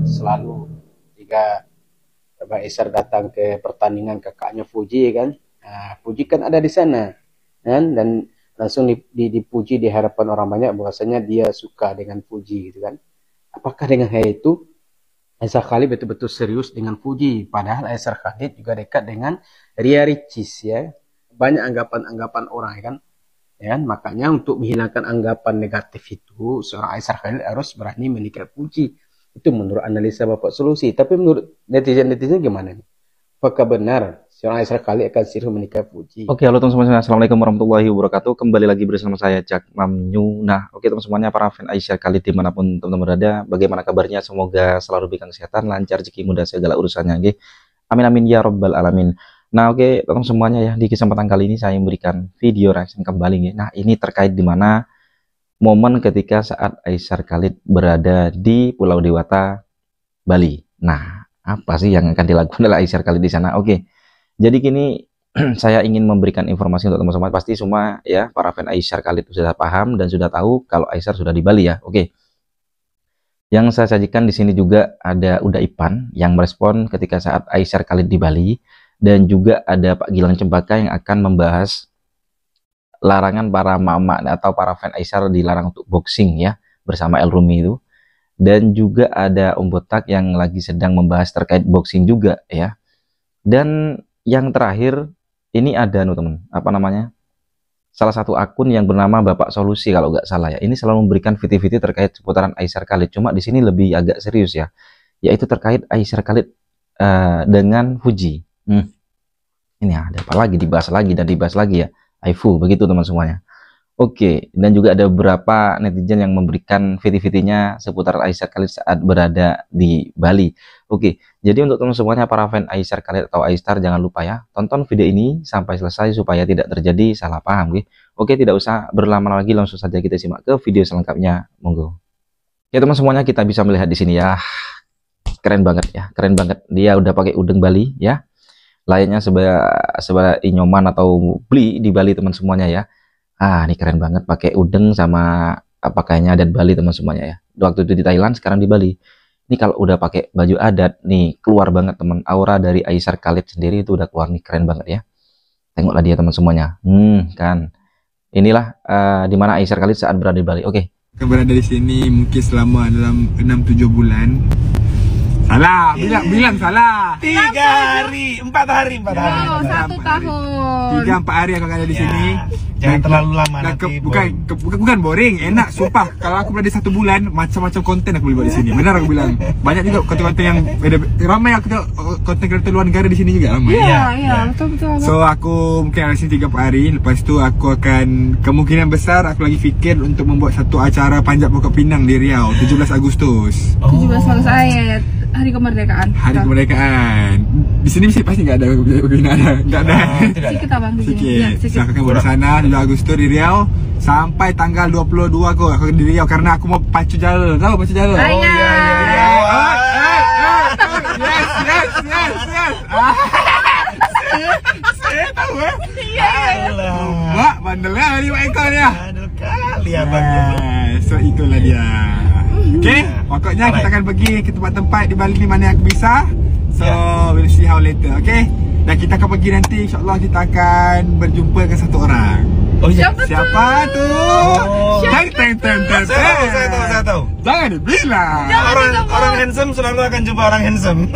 selalu jika Mbak Aisyar datang ke pertandingan kakaknya Fuji kan, nah, Fuji kan ada di sana kan, dan langsung dipuji di hadapan orang banyak bahwasanya dia suka dengan Fuji gitu kan. Apakah dengan hal itu Aisyar Khalid betul-betul serius dengan Fuji? Padahal Aisyar Khalid juga dekat dengan Ria Ricis ya. Banyak anggapan-anggapan orang ya kan. Ya, makanya untuk menghilangkan anggapan negatif itu, seorang Aisyar Khalid harus berani menikahi Fuji. Itu menurut analisa Bapak Solusi. Tapi menurut netizen-netizen gimana nih? Apakah benar seorang Aisyar Khalid akan serius menikahi Fuji? Oke, halo teman-teman, assalamualaikum warahmatullahi wabarakatuh. Kembali lagi bersama saya Cak Mamnyu. Nah, oke teman-temannya, para fan Aisyar Khalid dimanapun teman-teman berada, bagaimana kabarnya? Semoga selalu diberikan kesehatan, lancar, rezeki, mudah segala urusannya. Oke, amin amin ya robbal alamin. Nah, oke teman-teman semuanya ya, di kesempatan kali ini saya memberikan video reaction kembali. Ya. Nah, ini terkait dimana momen ketika saat Aisyar Khalid berada di Pulau Dewata, Bali. Nah, apa sih yang akan dilakukan oleh Aisyar Khalid di sana? Oke, jadi kini saya ingin memberikan informasi untuk teman-teman. Pasti semua ya, para fan Aisyar Khalid sudah paham dan sudah tahu kalau Aisyar sudah di Bali ya. Oke. Yang saya sajikan di sini juga ada Uda Ipan yang merespon ketika saat Aisyar Khalid di Bali, dan juga ada Pak Gilang Cempaka yang akan membahas larangan para mama atau para fan Aisyar dilarang untuk boxing ya bersama El Rumi itu. Dan juga ada Om Botak yang lagi sedang membahas terkait boxing juga ya. Dan yang terakhir ini ada teman, apa namanya, salah satu akun yang bernama Bapak Solusi kalau nggak salah ya. Ini selalu memberikan video-video terkait seputaran Aisyar Khalid. Cuma di sini lebih agak serius ya, yaitu terkait Aisyar Khalid dengan Fuji. Ini ada apa lagi, dibahas lagi dan dibahas lagi ya. Aifu begitu teman semuanya. Oke, dan juga ada beberapa netizen yang memberikan video-videonya seputar Aisyar Khalid saat berada di Bali. Oke, jadi untuk teman semuanya, para fan Aisyar Khalid atau Aisyar, jangan lupa ya, tonton video ini sampai selesai supaya tidak terjadi salah paham. Oke, tidak usah berlama-lama lagi, langsung saja kita simak ke video selengkapnya. Monggo. Ya teman semuanya, kita bisa melihat di sini ya, keren banget ya, keren banget. Dia udah pakai udeng Bali ya, layaknya sebagai inyoman atau beli di Bali teman semuanya ya. Ini keren banget pakai udeng sama pakaiannya adat Bali teman semuanya ya. Waktu itu di Thailand, sekarang di Bali. Ini kalau udah pakai baju adat nih, keluar banget teman. Aura dari Aisyar Khalid sendiri itu udah keluar nih, keren banget ya. Tengoklah dia teman semuanya. Kan. Inilah dimana Aisyar Khalid saat berada di Bali. Oke. Berada di sini mungkin selama dalam 6-7 bulan. Salah, bilang salah. 3 hari, 4 hari. Oh, 1 tahun. 3-4 hari aku ada di sini. Jangan terlalu lama nanti. Bukan boring, enak, sumpah. Kalau aku berada 1 bulan, macam-macam konten aku boleh buat di sini. Benar aku bilang. Banyak juga konten-konten yang beda. Ramai aku tengok konten kreator luar negara di sini juga ramai. Iya, betul. So aku mungkin ada sini 3-4 hari. Lepas tu aku akan, kemungkinan besar aku lagi fikir untuk membuat satu acara Panjat Pokok Pinang di Riau 17 Agustus. 17 Agustus ayat Hari Kemerdekaan. Hari Kemerdekaan. Di sini pasti nggak ada enggak ada. Sedikit abang di sini. Ya, So, aku akan buat di sana 7 Agustus di Riau sampai tanggal 22 aku di Riau karena aku mau pacu jalan. Tahu pacu jalan? Oh iya. Yes. Saya tahu ya. Iya. Wah, bandelnya hari ekor ya. Aduh kali abangnya. So itulah dia. Oke, pokoknya kita akan pergi ke tempat-tempat di Bali ni mana yang aku bisa. So we'll see how later. Okay. Dan kita akan pergi nanti, insyaAllah kita akan berjumpa dengan satu orang. Oh iya. Siapa tu? Saya tahu. Jangan dibilang. Orang handsome selalu akan jumpa orang handsome.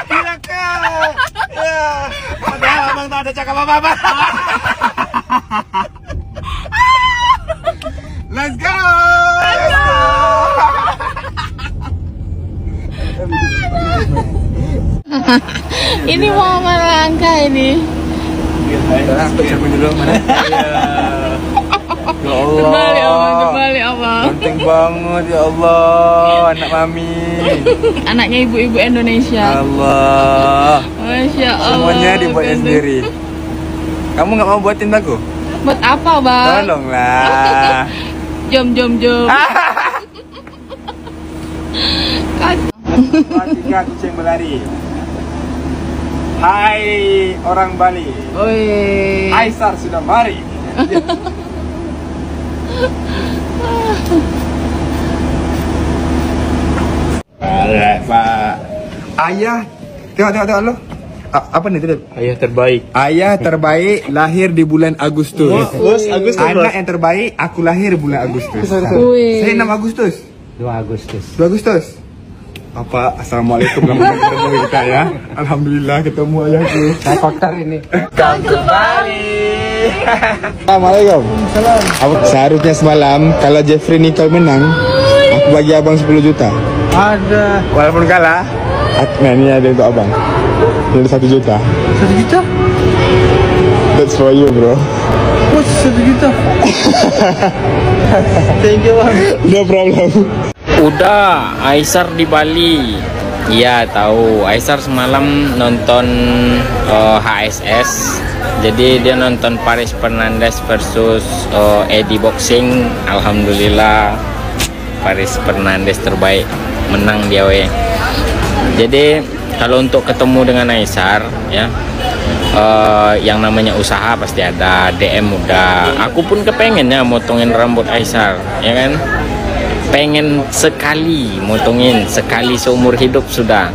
Gila kau. Ya. Padahal abang tak ada cakap apa-apa. Let's go. Ini mau melangkah ini. Siapa dulu mana? Ya Allah. Terbalik abang. Penting banget ya Allah, anak mami. Anaknya ibu-ibu Indonesia. Allah. Masya Allah. Semuanya dibuatnya sendiri. Kamu nggak mau buatin aku? Buat apa bang? Tolonglah. Jom. Tiga kucing berlari. Hai orang Bali. Oi. Aisyar sudah mari. Ayah, tengok lo. Apa nih tadi? Ayah terbaik. Ayah terbaik lahir di bulan Agustus. Bos, Agustus. Anak yang terbaik aku lahir bulan Agustus. Wih. Saya 6 Agustus. 2 Agustus. 2 Agustus. Apa? Assalamualaikum warahmatullahi wabarakatuh kita ya. Alhamdulillah ketemu ayahku. Saya kotor ini. Assalamualaikum. Seharusnya semalam kalau Jeffrey Nicole menang, aku bagi abang 10 juta. Ada. Walaupun kalah, nah ini ada untuk abang. Ini 1 juta. 1 juta? That's for you, bro. Oh, 1 juta. Thank you, Bang. No problem. Udah, Aisar di Bali. Iya tahu. Aisar semalam nonton HSS. Jadi dia nonton Paris Fernandes versus Eddie Boxing. Alhamdulillah Paris Fernandes terbaik, menang dia weh. Jadi kalau untuk ketemu dengan Aisar ya, yang namanya usaha pasti ada, DM udah. Aku pun kepengen ya motongin rambut Aisar, ya kan? Pengen sekali motongin, sekali seumur hidup sudah.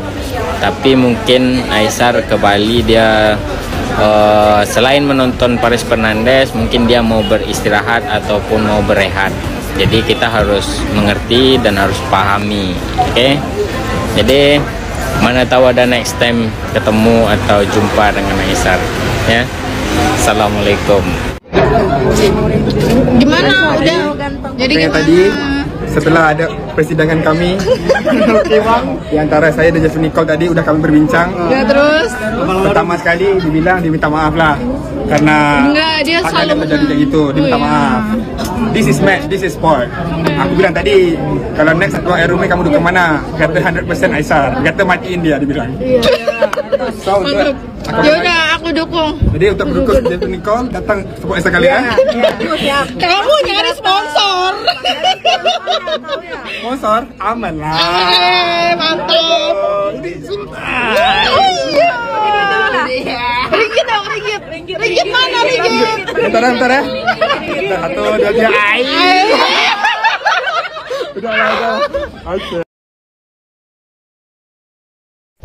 Tapi mungkin Aisar ke Bali dia selain menonton Paris Fernandes, mungkin dia mau beristirahat ataupun mau berehat. Jadi kita harus mengerti dan harus pahami, oke? Jadi mana tahu ada next time ketemu atau jumpa dengan Aisar, ya. Assalamualaikum. Gimana? Udah. Jadi Yang gimana? tadi setelah ada persidangan kami di antara saya dan Jeffrey Nicole tadi udah kami berbincang. Ya terus? Pertama sekali dibilang dia minta maaf lah karena Enggak, dia hak selalu ada terjadi kayak gitu, dia minta Oh, iya. maaf. This is match, this is sport. Aku bilang tadi kalau next keluar Air Rumi kamu dukung mana? Kata 100% Aisar, kata matiin dia bilang. So untuk Mantap. Ya udah, aku dukung. jadi untuk mendukung Jeffrey Nicole datang support Aisar kalian. Kamu nyari sponsor. Sponsor aman lah. Mantap. Ringgit dong, ringgit. Ringgit mana ringgit? Bentar ya. Satu, dua, tiga. Udah. Oke.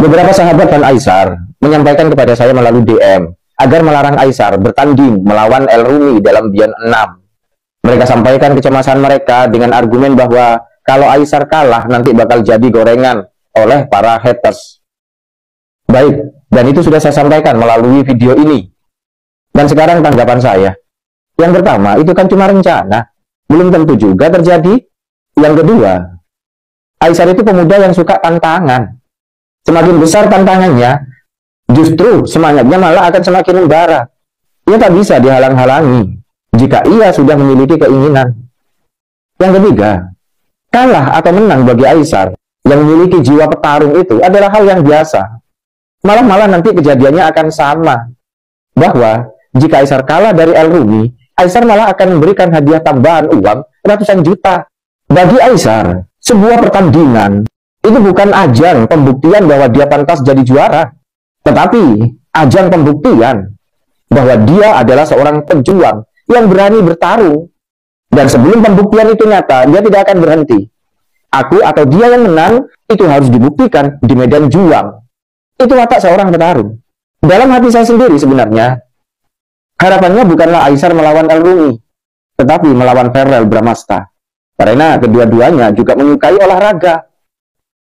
Beberapa sahabat dan Aisar menyampaikan kepada saya melalui DM agar melarang Aisar bertanding melawan El Rumi dalam Beyond 6. Mereka sampaikan kecemasan mereka dengan argumen bahwa kalau Aisar kalah nanti bakal jadi gorengan oleh para haters. Baik, dan itu sudah saya sampaikan melalui video ini. Dan sekarang tanggapan saya. Yang pertama, itu kan cuma rencana. Belum tentu juga terjadi. Yang kedua, Aisar itu pemuda yang suka tantangan. Semakin besar tantangannya, justru semangatnya malah akan semakin membara. Ia tak bisa dihalang-halangi jika ia sudah memiliki keinginan. Yang ketiga, kalah atau menang bagi Aisar yang memiliki jiwa petarung itu adalah hal yang biasa. Malah nanti kejadiannya akan sama. Bahwa jika Aisar kalah dari El Rumi, Aisar malah akan memberikan hadiah tambahan uang ratusan juta. Bagi Aisar, sebuah pertandingan itu bukan ajang pembuktian bahwa dia pantas jadi juara, tetapi ajang pembuktian bahwa dia adalah seorang pejuang yang berani bertarung. Dan sebelum pembuktian itu nyata, dia tidak akan berhenti. Aku atau dia yang menang, itu harus dibuktikan di medan juang. Itu watak seorang petarung. Dalam hati saya sendiri sebenarnya, harapannya bukanlah Aisar melawan El Rumi, tetapi melawan Verrell Bramasta. Karena kedua-duanya juga menyukai olahraga.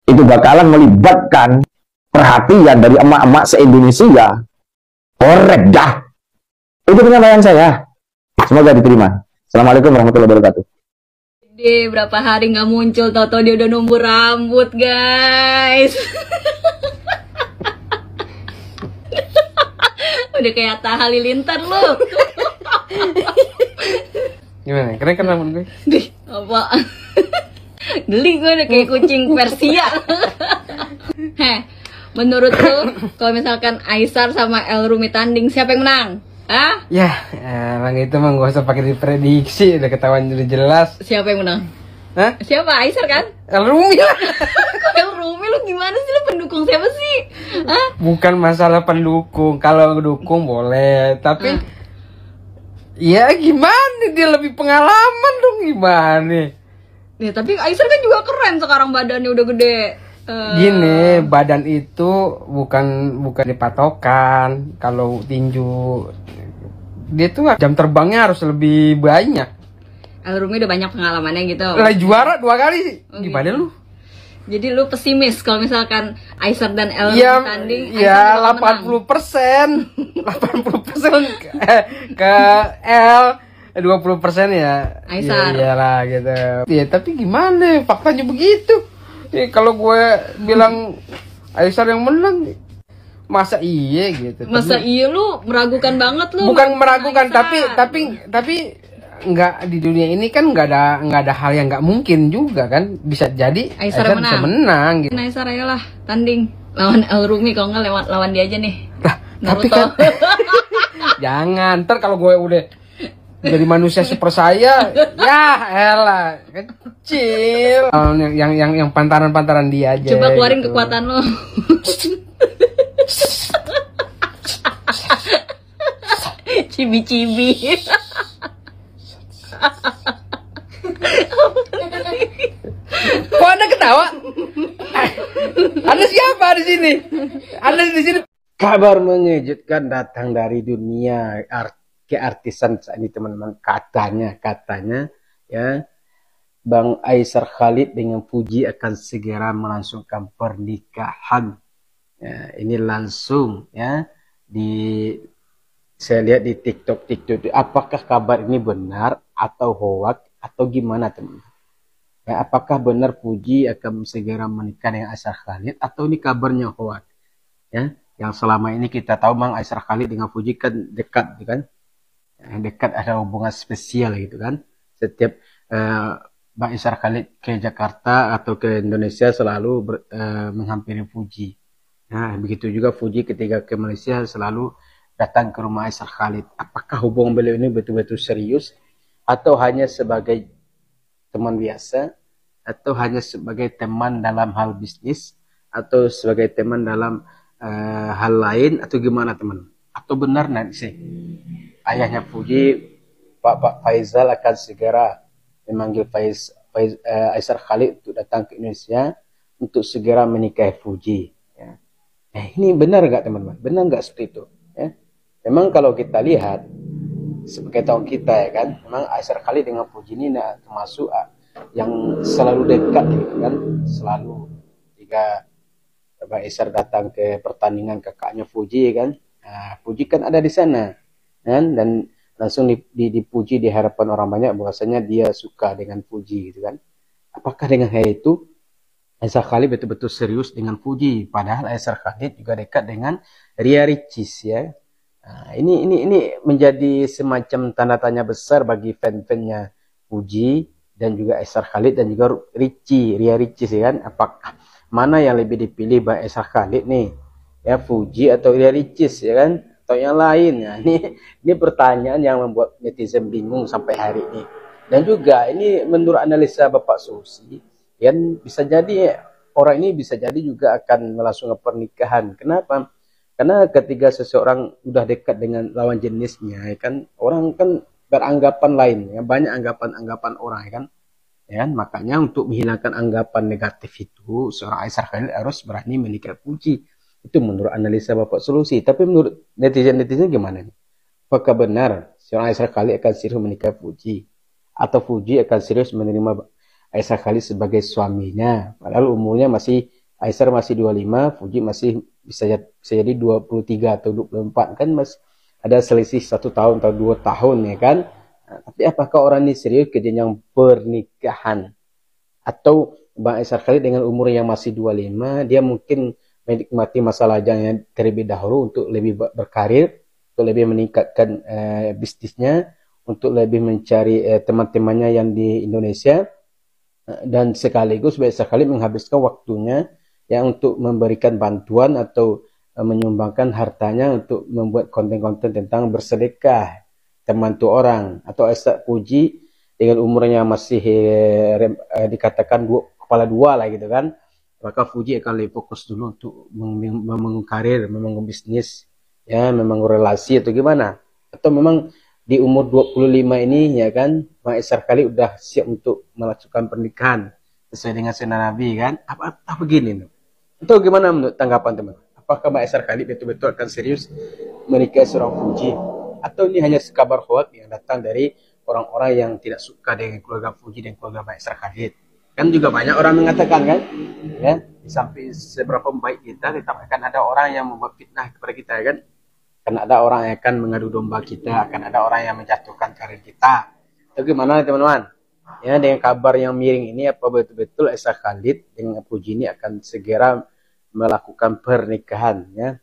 Itu bakalan melibatkan perhatian dari emak-emak se-Indonesia. Korek dah. Itu penyampaian saya. Semoga diterima. Assalamualaikum warahmatullahi wabarakatuh. Dia berapa hari nggak muncul, tau-tau dia udah numbuh rambut, guys. Udah kayak Atta Halilintar lu. Gimana? Keren kan rambut gue? Dih, apa? Geli gue udah kayak kucing Persia. Heh, menurut lu kalau misalkan Aisar sama El Rumi tanding, siapa yang menang? Hah? Ya, emang itu mah gak usah pakai diprediksi, udah ketahuan udah jelas. Siapa yang menang? Hah? Siapa? Aisar kan? El Rumi lah. Kok El Rumi, lu gimana sih? Lu pendukung siapa sih? Hah? Bukan masalah pendukung, kalau dukung boleh, tapi ya gimana, dia lebih pengalaman dong, gimana? Ya tapi Aisar kan juga keren sekarang, badannya udah gede. Gini, badan itu bukan dipatokan. Kalau tinju dia tuh jam terbangnya harus lebih banyak. El Rumi udah banyak pengalamannya gitu. Lah juara 2 kali. Gimana lu? Jadi lu pesimis kalau misalkan Aisyar dan El Rumi Ya, tanding, ya Aisyar bakal 80%. 80% ke L, 20% ya Aisyar. Ya, iyalah gitu. Ya tapi gimana? Faktanya begitu. Kalau gue bilang Aisyar yang menang, masa iya gitu. Masa iya lu meragukan banget lu? Bukan meragukan, Aisyar. tapi nggak, di dunia ini kan nggak ada hal yang nggak mungkin juga kan. Bisa jadi Aisyar bisa menang gitu. Aisyar ayolah tanding lawan El Rumi, kalau nggak lawan dia aja nih. Lah, tapi kan jangan, ntar kalau gue udah jadi manusia super saya, ya elah kecil. Yang pantaran dia aja. Coba keluarin gitu. kekuatan lo. Cibi-cibi. Kok Anda ketawa? Anda siapa di sini? Anda di sini. Kabar mengejutkan datang dari dunia keartisan saat ini teman-teman. Katanya ya, Bang Aisyar Khalid dengan Puji akan segera melangsungkan pernikahan. Ya, ini langsung ya saya lihat di TikTok. Apakah kabar ini benar atau hoax atau gimana teman-teman? Ya, apakah benar Puji akan segera menikah dengan Aisyar Khalid atau ini kabarnya hoax? Ya, yang selama ini kita tahu Bang Aisyar Khalid dengan Puji kan dekat, gitu kan? Dekat, ada hubungan spesial gitu kan. Setiap Bang Aisyar Khalid ke Jakarta atau ke Indonesia selalu menghampiri Puji. Nah, begitu juga Puji ketika ke Malaysia selalu datang ke rumah Aisyar Khalid. Apakah hubungan beliau ini betul-betul serius atau hanya sebagai teman biasa, atau hanya sebagai teman dalam hal bisnis, atau sebagai teman dalam hal lain, atau gimana teman? Atau benar nanti sih ayahnya Puji, Pak Faizal akan segera memanggil Aisyar Khalid untuk datang ke Indonesia untuk segera menikahi Puji. Ya. Ini benar nggak teman-teman? Benar nggak seperti itu? Ya. Memang kalau kita lihat sebagai tahun kita ya kan, memang Aisyar Khalid dengan Puji ini termasuk yang selalu dekat gitu kan, selalu jika Mbak Aisyar datang ke pertandingan kakaknya Puji kan, Puji kan ada di sana kan, dan langsung dipuji di hadapan orang banyak bahwasanya dia suka dengan Puji gitu kan. Apakah dengan hal itu Aisyar Khalid betul-betul serius dengan Puji? Padahal Aisyar Khalid juga dekat dengan Ria Ricis ya. Nah, ini menjadi semacam tanda tanya besar bagi fan-fannya Puji dan juga Aisyar Khalid dan juga Ria Ricis ya kan. Apakah mana yang lebih dipilih Mbak Aisyar Khalid nih? Ya, Puji atau Ria Ricis ya kan? Atau yang lain ya. Ini pertanyaan yang membuat netizen bingung sampai hari ini. Dan juga ini menurut analisa Bapak Susi, kan bisa jadi orang ini bisa jadi juga akan melangsungkan pernikahan. Kenapa? Karena ketika seseorang udah dekat dengan lawan jenisnya, ya kan, orang kan beranggapan lain, ya, banyak anggapan-anggapan orang, ya kan, ya kan, makanya untuk menghilangkan anggapan negatif itu, seorang Aisyar Khalid harus berani menikah Puji. Itu menurut analisa Bapak Solusi. Tapi menurut netizen gimana nih? Apakah benar seorang Aisyar Khalid akan serius menikah Puji, atau Puji akan serius menerima Aisyar Khalid sebagai suaminya? Padahal umurnya Aisyar masih 25, Puji masih bisa jadi 23 atau 24 kan, mas ada selisih 1 tahun atau 2 tahun ya kan. Nah, tapi apakah orang ini serius ke jenjang pernikahan? Atau Bang Aisyar Khalid dengan umur yang masih 25, dia mungkin menikmati masa lajangnya terlebih dahulu untuk lebih berkarir, untuk lebih meningkatkan bisnisnya, untuk lebih mencari teman-temannya yang di Indonesia, dan sekaligus Bang Aisyar Khalid menghabiskan waktunya ya untuk memberikan bantuan atau menyumbangkan hartanya untuk membuat konten-konten tentang bersedekah, membantu orang. Atau Aisyar Puji dengan umurnya masih dikatakan kepala 2 lah gitu kan, maka Puji akan lebih fokus dulu untuk membangun karir, membangun bisnis, ya, membangun relasi atau gimana. Atau memang di umur 25 ini ya kan, Bang Aisyar Khalid udah siap untuk melakukan pernikahan sesuai dengan sunnah Nabi kan. Apa begini loh. Itu gimana menurut tanggapan teman? Apakah Mbak Aisar Khalid betul-betul akan serius menikahi seorang Fuji? Atau ini hanya kabar hoax yang datang dari orang-orang yang tidak suka dengan keluarga Fuji dan keluarga Mbak Aisar Khalid? Kan juga banyak orang mengatakan kan, ya, di samping seberapa baik kita, tetap akan ada orang yang membuat fitnah kepada kita kan. Akan ada orang yang akan mengadu domba kita, akan ada orang yang menjatuhkan karir kita. Itu gimana teman-teman? Ya, dengan kabar yang miring ini, apa betul-betul Aisar Khalid dengan Fuji ini akan segera melakukan pernikahan, ya,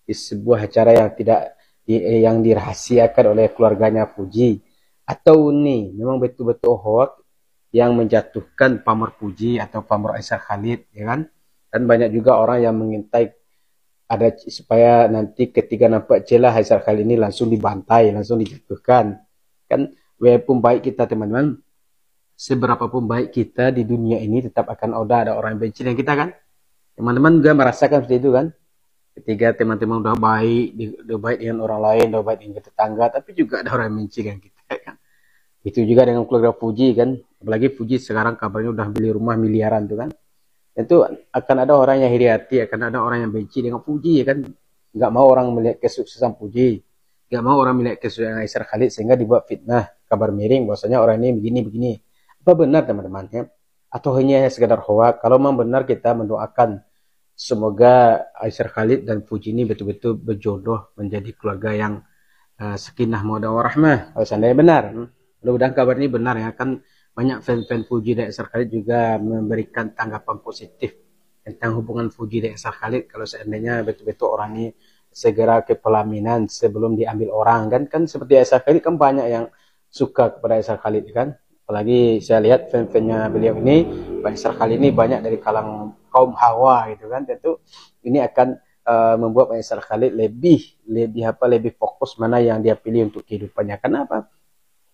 di sebuah acara yang tidak yang dirahasiakan oleh keluarganya Fuji, atau ini memang betul-betul hoax yang menjatuhkan pamor Fuji atau pamor Aisar Khalid, ya kan? Dan banyak juga orang yang mengintai ada supaya nanti ketika nampak celah Aisar Khalid ini langsung dibantai, langsung dijatuhkan. Kan walaupun baik kita teman-teman, seberapapun baik kita di dunia ini tetap akan ada orang yang benci dengan kita kan? Teman-teman juga merasakan seperti itu kan? Ketika teman-teman udah baik dengan orang lain, udah baik dengan tetangga, tapi juga ada orang yang benci dengan kita kan? Itu juga dengan keluarga Fuji kan? Apalagi Fuji sekarang kabarnya udah beli rumah miliaran tuh kan? Itu akan ada orang yang iri hati, akan ada orang yang benci dengan Fuji ya kan? Nggak mau orang melihat kesuksesan Fuji, nggak mau orang melihat kesuksesan Aisar Khalid, sehingga dibuat fitnah, kabar miring bahwasanya orang ini begini-begini. Apa benar teman-teman ya? Atau hanya sekedar hoax? Kalau memang benar, kita mendoakan semoga Aisar Khalid dan Fuji ini betul-betul berjodoh menjadi keluarga yang sakinah mawaddah warahmah. Kalau seandainya benar, mudah-mudahan kabar ini benar ya kan. Banyak fan-fan Fuji dan Aisar Khalid juga memberikan tanggapan positif tentang hubungan Fuji dan Aisar Khalid. Kalau seandainya betul-betul orang ini segera ke pelaminan sebelum diambil orang kan seperti Aisar Khalid kan banyak yang suka kepada Aisar Khalid kan. Apalagi saya lihat fan-fannya beliau ini, Aisar Khalid ini banyak dari kalangan kaum hawa gitu kan. Tentu ini akan membuat Aisar Khalid lebih fokus mana yang dia pilih untuk kehidupannya. Kenapa?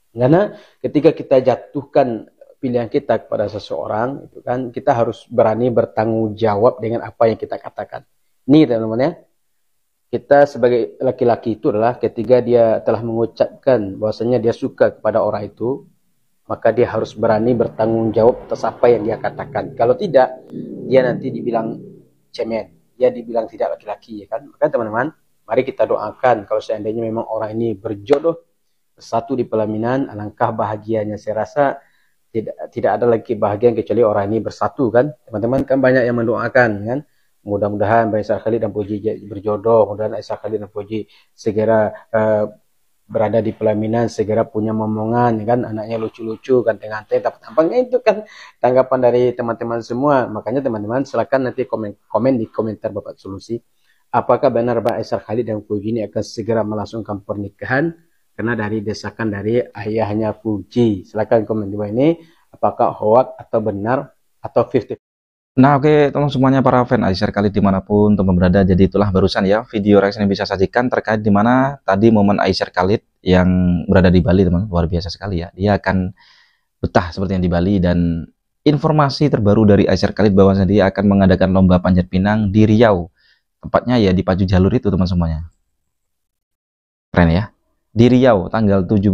Karena ketika kita jatuhkan pilihan kita kepada seseorang, itu kan kita harus berani bertanggung jawab dengan apa yang kita katakan. Ini teman-teman ya, kita sebagai laki-laki itu adalah ketika dia telah mengucapkan bahwasanya dia suka kepada orang itu, maka dia harus berani bertanggung jawab atas apa yang dia katakan. Kalau tidak, dia nanti dibilang cemen, dia dibilang tidak laki-laki, ya kan? Maka teman-teman, mari kita doakan kalau seandainya memang orang ini berjodoh bersatu di pelaminan, alangkah bahagianya. Saya rasa tidak ada lagi bahagia kecuali orang ini bersatu kan. Teman-teman kan banyak yang mendoakan kan. Mudah-mudahan Aisar Khalid dan Fuji berjodoh, mudah-mudahan Aisar Khalid dan Fuji segera berada di pelaminan, segera punya momongan kan, anaknya lucu-lucu, ganteng-ganteng, tampangnya itu kan tanggapan dari teman-teman semua. Makanya teman-teman silakan nanti komen di komentar Bapak Solusi, apakah benar Mbak Aisar Khalid dan Fuji ini akan segera melangsungkan pernikahan karena dari desakan dari ayahnya Fuji. Silakan komen di bawah ini, apakah hoax atau benar atau 50. Nah oke teman semuanya para fan Aisar Khalid dimanapun teman berada, jadi itulah barusan ya video reaction yang bisa sajikan terkait dimana tadi momen Aisar Khalid yang berada di Bali teman, luar biasa sekali ya, dia akan betah seperti yang di Bali. Dan informasi terbaru dari Aisar Khalid bahwasanya dia akan mengadakan lomba panjat pinang di Riau, tepatnya ya di Pacu Jalur itu teman semuanya, keren ya, di Riau tanggal 17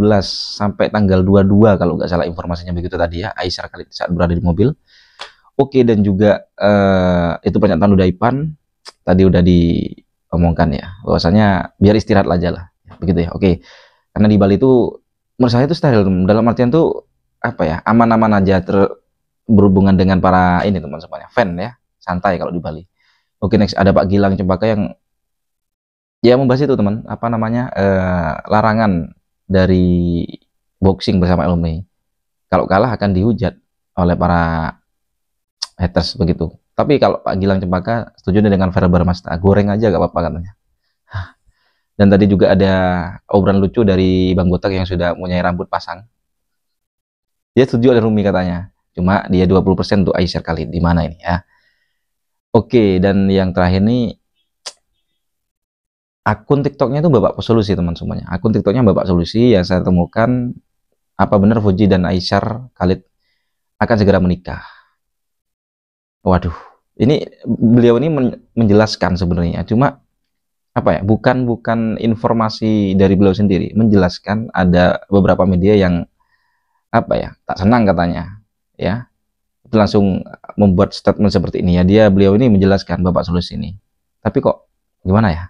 sampai tanggal 22 kalau nggak salah informasinya begitu tadi ya, Aisar Khalid saat berada di mobil. Oke, dan juga itu pernyataan Udaipan tadi udah diomongkan ya, bahwasanya biar istirahat aja lah, begitu ya. Oke, karena di Bali itu menurut saya itu steril, dalam artian tuh apa ya, aman-aman aja berhubungan dengan para ini teman semuanya, fan ya, santai kalau di Bali. Oke, next ada Pak Gilang Cempaka yang ya membahas itu teman, apa namanya, larangan dari boxing bersama alumni. Kalau kalah akan dihujat oleh para haters begitu. Tapi kalau Pak Gilang Cempaka setuju dengan Vera Barmasta, goreng aja gak apa-apa katanya. Dan tadi juga ada obrolan lucu dari Bang Botak yang sudah punya rambut pasang. Dia setuju oleh Rumi katanya. Cuma dia 20% untuk Aisar Khalid. Di mana ini ya? Oke, dan yang terakhir nih, akun TikToknya itu Bapak Solusi teman semuanya. Akun TikToknya Bapak Solusi yang saya temukan, apa benar Fuji dan Aisar Khalid akan segera menikah? Waduh, ini beliau ini menjelaskan sebenarnya, cuma apa ya, bukan informasi dari beliau sendiri, menjelaskan ada beberapa media yang apa ya, tak senang katanya ya, langsung membuat statement seperti ini ya. Beliau ini menjelaskan, Bapak Sulus ini. Tapi kok gimana ya?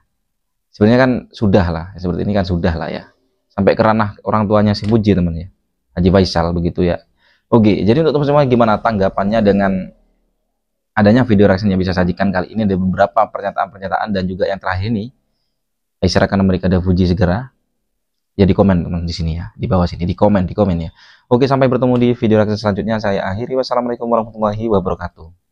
Sebenarnya kan sudah lah, seperti ini kan sudah lah ya. Sampai ke ranah orang tuanya si Fuji teman ya. Haji Faisal begitu ya. Oke, jadi untuk teman-teman gimana tanggapannya dengan adanya video reaction yang bisa sajikan kali ini? Ada beberapa pernyataan-pernyataan dan juga yang terakhir ini. Aisyah akan memberikan Fuji segera. Ya di komen teman di sini ya, di bawah sini, di komen ya. Oke, sampai bertemu di video reaction selanjutnya. Saya akhiri, wassalamualaikum warahmatullahi wabarakatuh.